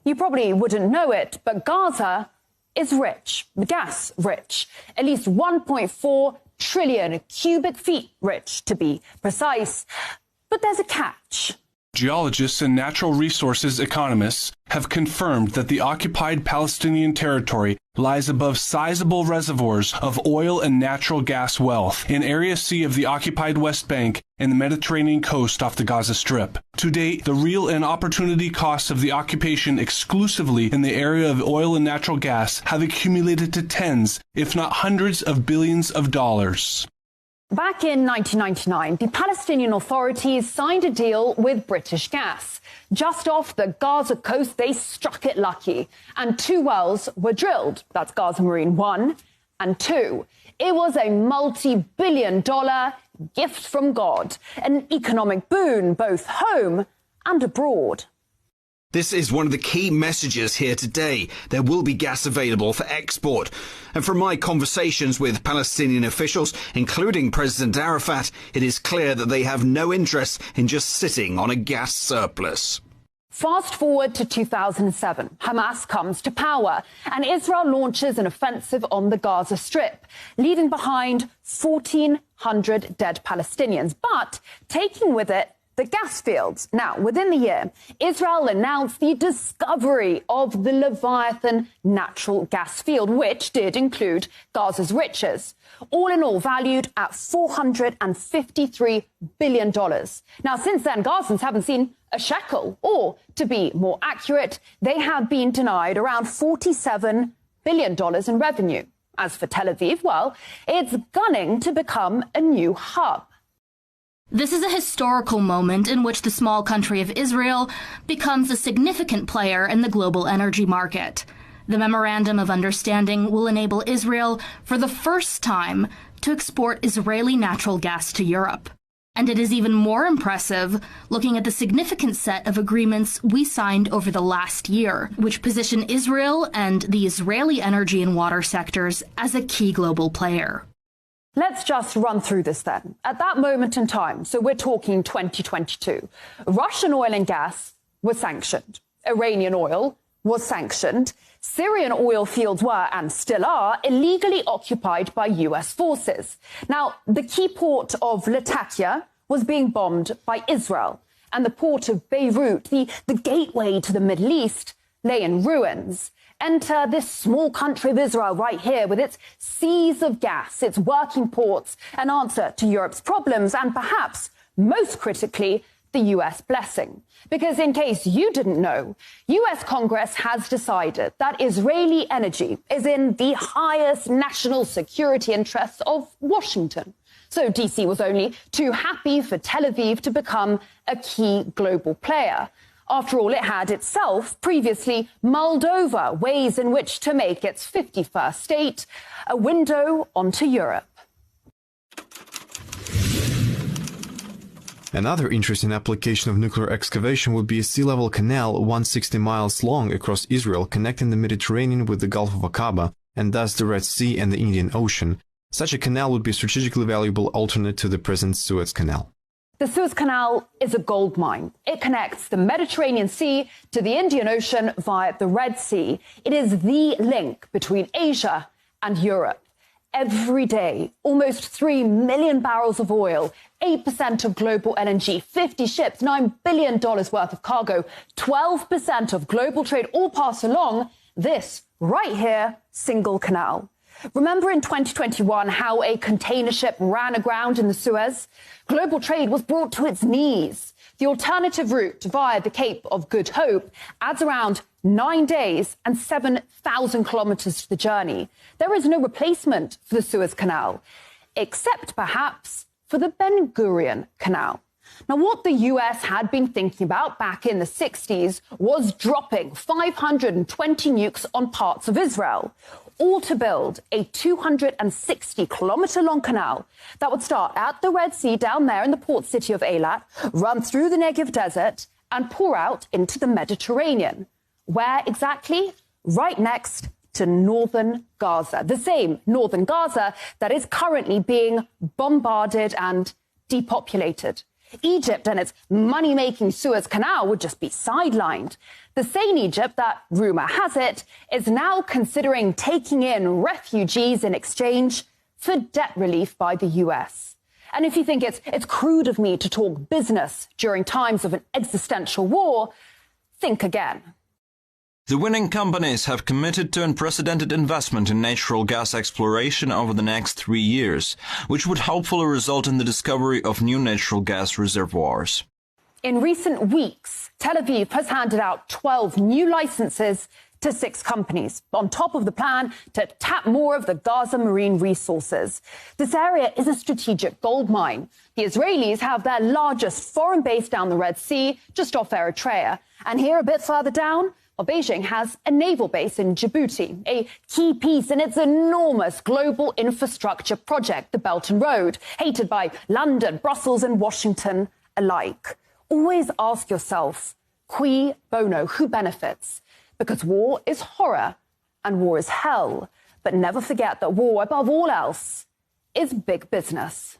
You probably wouldn't know it, but Gaza is rich, gas rich, at least 1.4 trillion cubic feet rich, to be precise. But there's a catch. Geologists and natural resources economists have confirmed that the occupied Palestinian territory lies above sizable reservoirs of oil and natural gas wealth in Area C of the occupied West Bank and the Mediterranean coast off the Gaza Strip. To date, the real and opportunity costs of the occupation exclusively in the area of oil and natural gas have accumulated to tens, if not hundreds of billions of dollars. Back in 1999, the Palestinian authorities signed a deal with British Gas. Just off the Gaza coast, they struck it lucky, and 2 wells were drilled. That's Gaza Marine 1 and 2. It was a multi-billion-dollar gift from God, an economic boon both home and abroad. This is one of the key messages here today. There will be gas available for export. And from my conversations with Palestinian officials, including President Arafat, it is clear that they have no interest in just sitting on a gas surplus. Fast forward to 2007. Hamas comes to power and Israel launches an offensive on the Gaza Strip, leaving behind 1,400 dead Palestinians, but taking with it the gas fields. Now, within the year, Israel announced the discovery of the Leviathan natural gas field, which did include Gaza's riches, all in all valued at $453 billion. Now, since then, Gazans haven't seen a shekel, or to be more accurate, they have been denied around $47 billion in revenue. As for Tel Aviv, well, it's gunning to become a new hub. This is a historical moment in which the small country of Israel becomes a significant player in the global energy market. The Memorandum of Understanding will enable Israel, for the first time, to export Israeli natural gas to Europe. And it is even more impressive looking at the significant set of agreements we signed over the last year, which position Israel and the Israeli energy and water sectors as a key global player. Let's just run through this then. At that moment in time, so we're talking 2022, Russian oil and gas was sanctioned. Iranian oil was sanctioned. Syrian oil fields were, and still are, illegally occupied by US forces. Now, the key port of Latakia was being bombed by Israel, and the port of Beirut, the gateway to the Middle East, lay in ruins. Enter this small country of Israel right here with its seas of gas, its working ports, an answer to Europe's problems, and perhaps, most critically, the US blessing. Because in case you didn't know, US Congress has decided that Israeli energy is in the highest national security interests of Washington. So DC was only too happy for Tel Aviv to become a key global player. After all, it had itself previously mulled over ways in which to make its 51st state a window onto Europe. Another interesting application of nuclear excavation would be a sea-level canal 160 miles long across Israel, connecting the Mediterranean with the Gulf of Aqaba and thus the Red Sea and the Indian Ocean. Such a canal would be a strategically valuable alternate to the present Suez Canal. The Suez Canal is a gold mine. It connects the Mediterranean Sea to the Indian Ocean via the Red Sea. It is the link between Asia and Europe. Every day, almost 3 million barrels of oil, 8% of global LNG, 50 ships, $9 billion worth of cargo, 12% of global trade all pass along this right here single canal. Remember in 2021 how a container ship ran aground in the Suez? Global trade was brought to its knees. The alternative route via the Cape of Good Hope adds around 9 days and 7,000 kilometers to the journey. There is no replacement for the Suez Canal, except perhaps for the Ben Gurion Canal. Now, what the US had been thinking about back in the 60s was dropping 520 nukes on parts of Israel, all to build a 260-kilometer-long canal that would start at the Red Sea down there in the port city of Eilat, run through the Negev desert, and pour out into the Mediterranean. Where exactly? Right next to northern Gaza, the same northern Gaza that is currently being bombarded and depopulated. Egypt and its money-making Suez Canal would just be sidelined. The same Egypt that, rumour has it, is now considering taking in refugees in exchange for debt relief by the US. And if you think it's crude of me to talk business during times of an existential war, think again. The winning companies have committed to unprecedented investment in natural gas exploration over the next 3 years, which would hopefully result in the discovery of new natural gas reservoirs. In recent weeks, Tel Aviv has handed out 12 new licenses to 6 companies, on top of the plan to tap more of the Gaza marine resources. This area is a strategic gold mine. The Israelis have their largest foreign base down the Red Sea, just off Eritrea. And here, a bit further down, Beijing has a naval base in Djibouti, a key piece in its enormous global infrastructure project, the Belt and Road, hated by London, Brussels and Washington alike. Always ask yourself, cui bono, who benefits? Because war is horror and war is hell. But never forget that war, above all else, is big business.